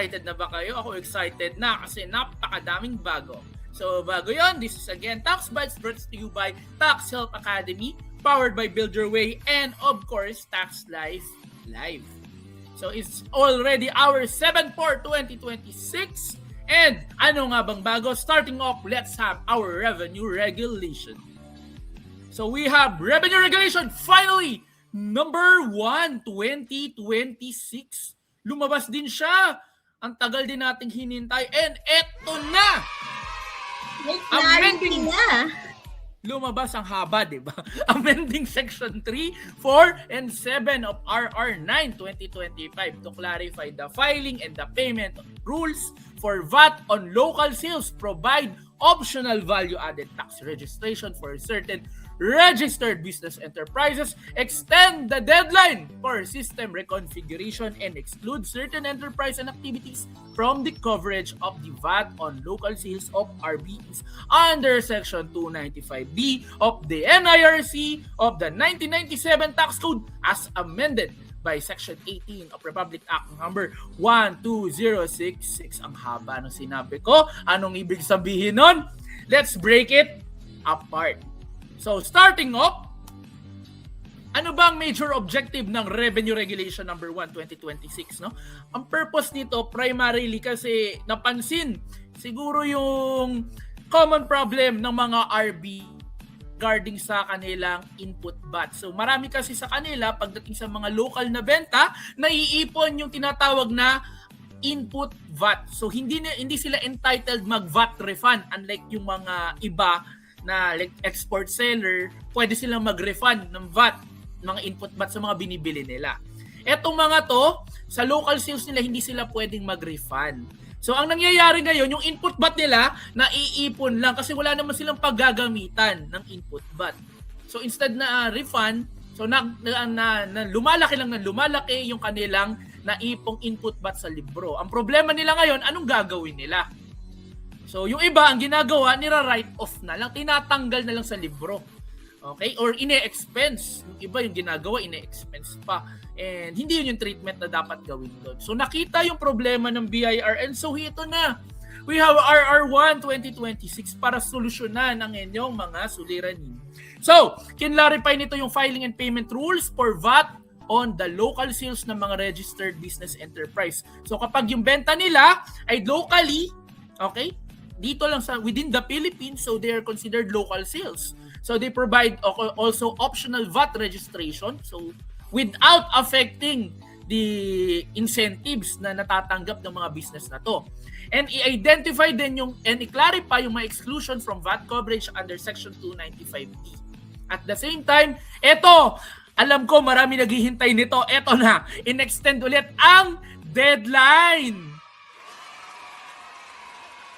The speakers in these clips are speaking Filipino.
Excited na ba kayo? Ako excited na kasi napakadaming bago. So bago yon, this is again Tax Bites brought to you by Tax Help Academy, powered by Build Your Way, and of course, Tax Life Live. So it's already our 7/4/2026. And ano nga bang bago? Starting off, let's have our revenue regulation. So we have revenue regulation finally, number 1, 2026. Lumabas din siya. Ang tagal din nating hinintay. And eto na! Amending na. Lumabas ang haba, di ba? Amending Section 3, 4, and 7 of RR 9 2025 to clarify the filing and the payment rules for VAT on local sales, provide optional value-added tax registration for certain registered business enterprises, extend the deadline for system reconfiguration, and exclude certain enterprise and activities from the coverage of the VAT on local sales of RBEs under Section 295B of the NIRC of the 1997 Tax Code as amended by Section 18 of Republic Act number 12066. Ang haba ng sinabi ko. Anong ibig sabihin nun? Let's break it apart. So, starting off, ano ba ang major objective ng Revenue Regulation number 1, 2026, no? Ang purpose nito primarily kasi napansin siguro yung common problem ng mga RB regarding sa kanilang input VAT. So, marami kasi sa kanila pagdating sa mga local na benta, naiipon yung tinatawag na input VAT. So, hindi sila entitled mag-VAT refund unlike yung mga iba na like export seller, pwede silang mag-refund ng VAT, mga input VAT sa mga binibili nila. Etong mga to, sa local sales nila, hindi sila pwedeng mag-refund. So, ang nangyayari ngayon, yung input VAT nila, naiipon lang kasi wala naman silang paggagamitan ng input VAT. So, instead na refund, so lumalaki lang ng lumalaki yung kanilang naipong input VAT sa libro. Ang problema nila ngayon, anong gagawin nila? So, yung iba, ang ginagawa, nira-write off na lang, tinatanggal na lang sa libro. Okay? Or ine-expense. Yung iba, yung ginagawa, ine-expense pa. And hindi yun yung treatment na dapat gawin doon. So, nakita yung problema ng BIR. And so, ito na. We have RR1 2026 para solusyonan ang inyong mga suliranin. So, kinlarify nito yung filing and payment rules for VAT on the local sales ng mga registered business enterprise. So, kapag yung benta nila ay locally, okay, dito lang sa within the Philippines, so they are considered local sales. So they provide also optional VAT registration, so without affecting the incentives na natatanggap ng mga business na to. And i-identify din yung and i-clarify yung mga exclusion from VAT coverage under Section 295B. At the same time, eto, alam ko marami naghihintay nito, eto na, in-extend ulit ang deadline.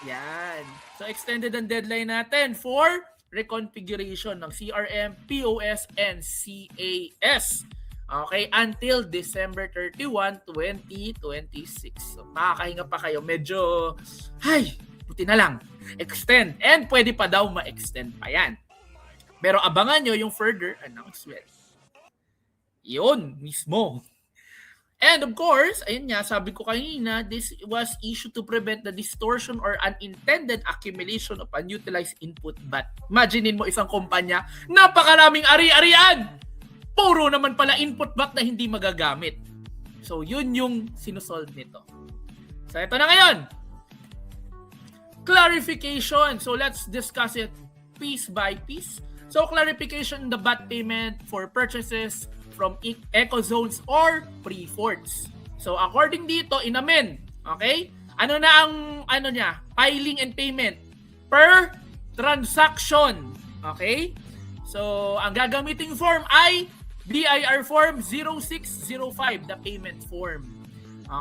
Yan. So, extended ang deadline natin for reconfiguration ng CRM, POS, and CAS. Okay, until December 31, 2026. So, makakahinga pa kayo. Medyo, buti na lang. Extend. And pwede pa daw ma-extend pa yan. Pero abangan nyo yung further announcement. Yun mismo. And of course, ayun nga, sabi ko kanina, this was issued to prevent the distortion or unintended accumulation of unutilized input VAT. Imaginein mo isang kumpanya, napakaraming ari-arian! Puro naman pala input VAT na hindi magagamit. So, yun yung sinusolve nito. So, ito na ngayon. Clarification. So, let's discuss it piece by piece. So, clarification in the VAT payment for purchases from eco-zones or pre-forts. So, according dito, inamen. Okay? Ano na ang, filing and payment per transaction. Okay? So, ang gagamiting form ay BIR Form 0605, the payment form.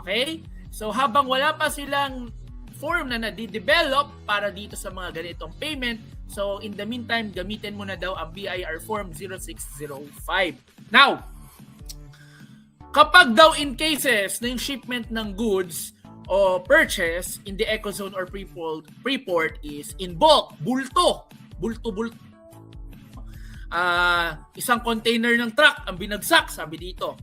Okay? So, habang wala pa silang form na nadi-develop para dito sa mga ganitong payment, so, in the meantime, gamitin mo na daw ang BIR Form 0605. Now, kapag daw in cases na yung shipment ng goods o purchase in the eco-zone or pre-port is in bulk, bulto. Isang container ng truck ang binagsak, sabi dito.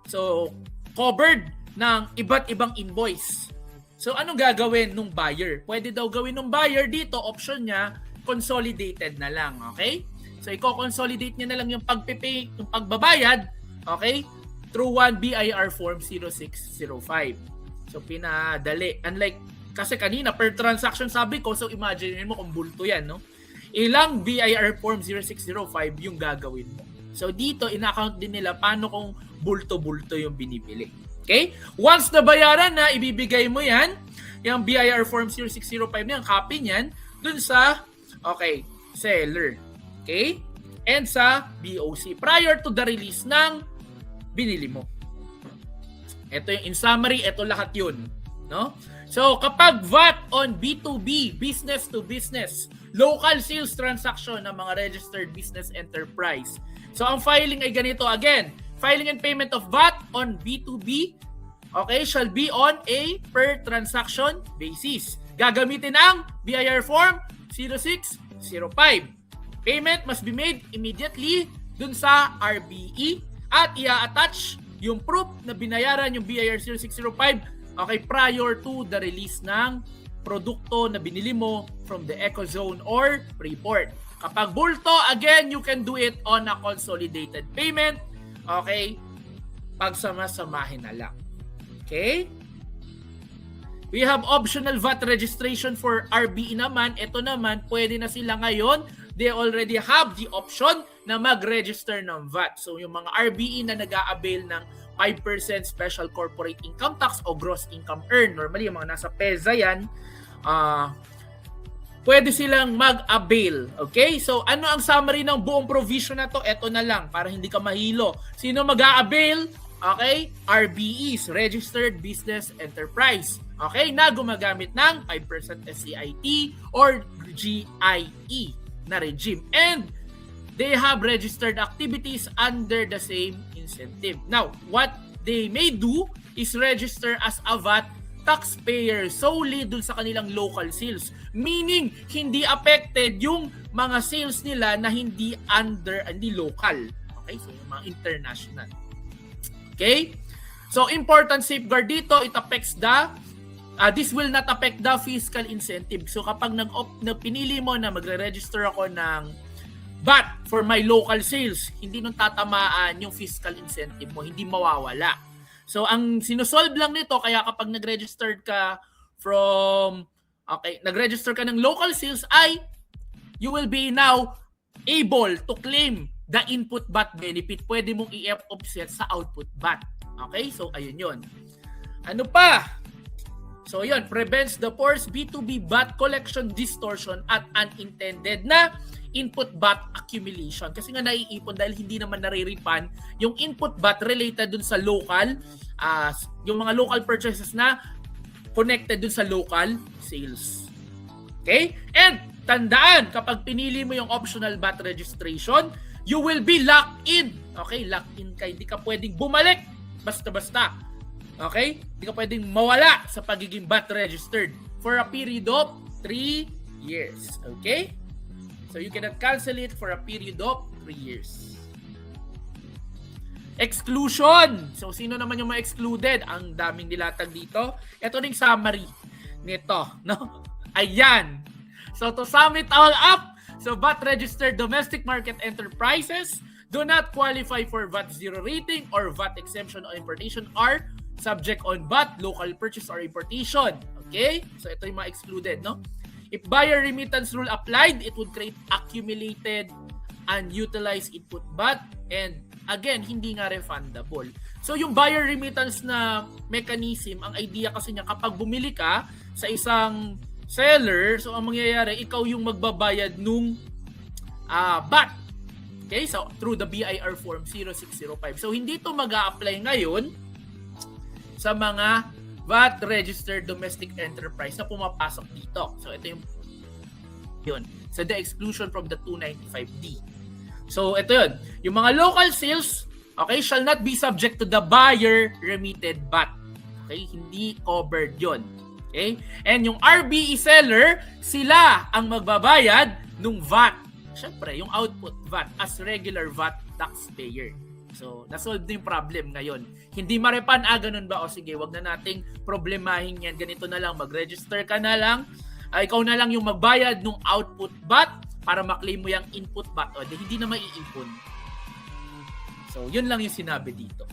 So, covered ng iba't ibang invoice. So anong gagawin nung buyer? Pwede daw gawin nung buyer dito, option niya, consolidated na lang, okay? So i-consolidate niya na lang yung pagpipay, yung pagbabayad, okay? Through one BIR form 0605. So pinadali. Unlike kasi kanina per transaction sabi ko, so imagine mo kung bulto yan, no? Ilang BIR form 0605 yung gagawin mo. So dito ina-account din nila paano kung bulto-bulto yung binibili. Okay? Once nabayaran na, ibibigay mo yan, yung BIR form 0605 na, yung copy niyan, dun sa, okay, seller. Okay? And sa BOC. Prior to the release ng binili mo. Ito yung in summary, ito lahat yun. No? So, kapag VAT on B2B, business to business, local sales transaction ng mga registered business enterprise. So, ang filing ay ganito again. Filing and payment of VAT on B2B, okay, shall be on a per transaction basis. Gagamitin ang BIR form 0605. Payment must be made immediately dun sa RBE at i-attach yung proof na binayaran yung BIR 0605, okay, prior to the release ng produkto na binili mo from the Ecozone or Freeport. Kapag bulto, again, you can do it on a consolidated payment. Okay? Pagsama-samahin na lang. Okay? We have optional VAT registration for RBE naman. Ito naman, pwede na sila ngayon. They already have the option na mag-register ng VAT. So, yung mga RBE na nag-a-avail ng 5% special corporate income tax o gross income earned, normally yung mga nasa PEZA yan, pwede silang mag-avail. Okay? So, ano ang summary ng buong provision na to? Ito na lang, para hindi ka mahilo. Sino mag-avail? Okay? RBEs, Registered Business Enterprise. Okay? Na gumagamit ng 5% SCIT or GIE na regime. And they have registered activities under the same incentive. Now, what they may do is register as a VAT taxpayer solely dun sa kanilang local sales. Meaning, hindi affected yung mga sales nila na hindi local. Okay? So, yung mga international. Okay? So, important safeguard dito, it affects this will not affect the fiscal incentive. So, kapag pinili mo na magre-register ako ng VAT for my local sales, hindi nung tatamaan yung fiscal incentive mo, hindi mawawala. So, ang sinusolve lang nito, kaya kapag nag-register ka nag-register ka ng local sales ay you will be now able to claim the input VAT benefit. Pwede mong i-offset sa output VAT. Okay? So, ayun yun. Ano pa? So, yun. Prevents the forced B2B VAT collection distortion at unintended na input VAT accumulation. Kasi nga naiipon dahil hindi naman nare-refund yung input VAT related dun sa local, yung mga local purchases na connected dun sa local sales. Okay? And tandaan, kapag pinili mo yung optional VAT registration, you will be locked in. Okay? Locked in ka. Hindi ka pwedeng bumalik basta-basta. Okay? Hindi ka pwedeng mawala sa pagiging VAT registered for a period of 3 years. Okay? So you cannot cancel it for a period of 3 years. Exclusion. So sino naman yung ma-excluded? Ang daming nilatag dito. Ito ring summary nito, no? Ayan. So to sum it all up, so VAT registered domestic market enterprises do not qualify for VAT zero rating or VAT exemption on importation are subject on VAT, local purchase or importation. Okay? So ito yung mga excluded, no? If buyer remittance rule applied, it would create accumulated unutilized input VAT and again, hindi nga refundable. So yung buyer remittance na mechanism, ang idea kasi niya kapag bumili ka sa isang seller, so ang mangyayari, ikaw yung magbabayad nung VAT. Okay? So through the BIR form 0605. So hindi ito mag-a-apply ngayon sa mga VAT registered domestic enterprise na pumapasok dito. So ito yun. So the exclusion from the 295D. So ito yun. Yung mga local sales, okay, shall not be subject to the buyer remitted VAT. Okay, hindi covered yun. Okay? And yung RBE seller, sila ang magbabayad ng VAT. Siyempre, yung output VAT as regular VAT taxpayer. So, nasolve na yung problem ngayon. Hindi ma-refund, ganun ba? O sige, wag na nating problemahin yan. Ganito na lang, mag-register ka na lang. Ikaw na lang yung magbayad ng output bot para maklaim mo yung input bot. O, hindi na maiipon. So, yun lang yung sinabi dito.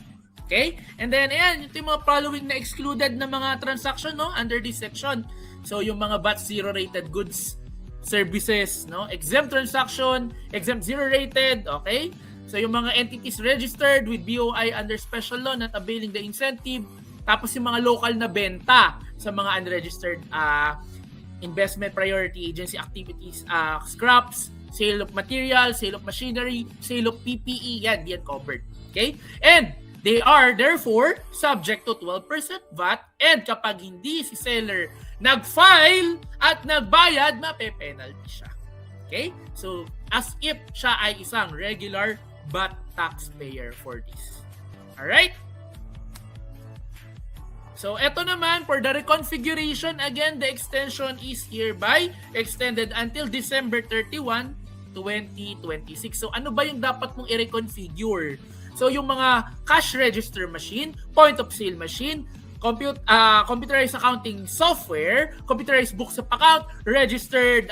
Okay? And then, ayan, ito yung mga following na excluded na mga transaction, no? Under this section. So, yung mga bot zero-rated goods, services, no? Exempt transaction, exempt zero-rated, okay? So, yung mga entities registered with BOI under special law not availing the incentive. Tapos, yung mga local na benta sa mga unregistered investment priority agency activities, scraps, sale of material, sale of machinery, sale of PPE, yan covered. Okay? And, they are therefore subject to 12% VAT, and kapag hindi si seller nag-file at nagbayad, mape-penalty siya. Okay? So, as if siya ay isang regular VAT taxpayer for this. Alright? So, eto naman, for the reconfiguration, again, the extension is hereby extended until December 31, 2026. So, ano ba yung dapat mong i-reconfigure? So, yung mga cash register machine, point of sale machine, computerized accounting software, computerized books of account, registered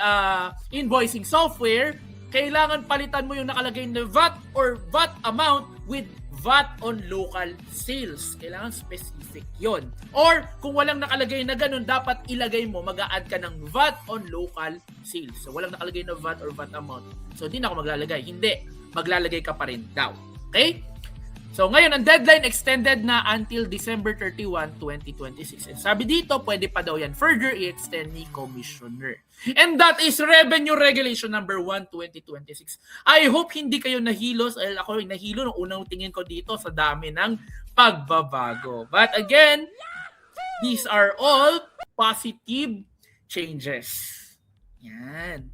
invoicing software, kailangan palitan mo yung nakalagay na VAT or VAT amount with VAT on local sales. Kailangan specific yon. Or kung walang nakalagay na ganun, dapat ilagay mo, mag-a-add ka ng VAT on local sales. So walang nakalagay na VAT or VAT amount. So di na ako maglalagay. Hindi. Maglalagay ka pa rin daw. Okay? So ngayon, ang deadline extended na until December 31, 2026. And sabi dito, pwede pa daw yan further i-extend ni Commissioner. And that is Revenue Regulation number 1, 2026. I hope hindi kayo nahilos. Ako nahilo nung unang tingin ko dito sa dami ng pagbabago. But again, these are all positive changes. Yan.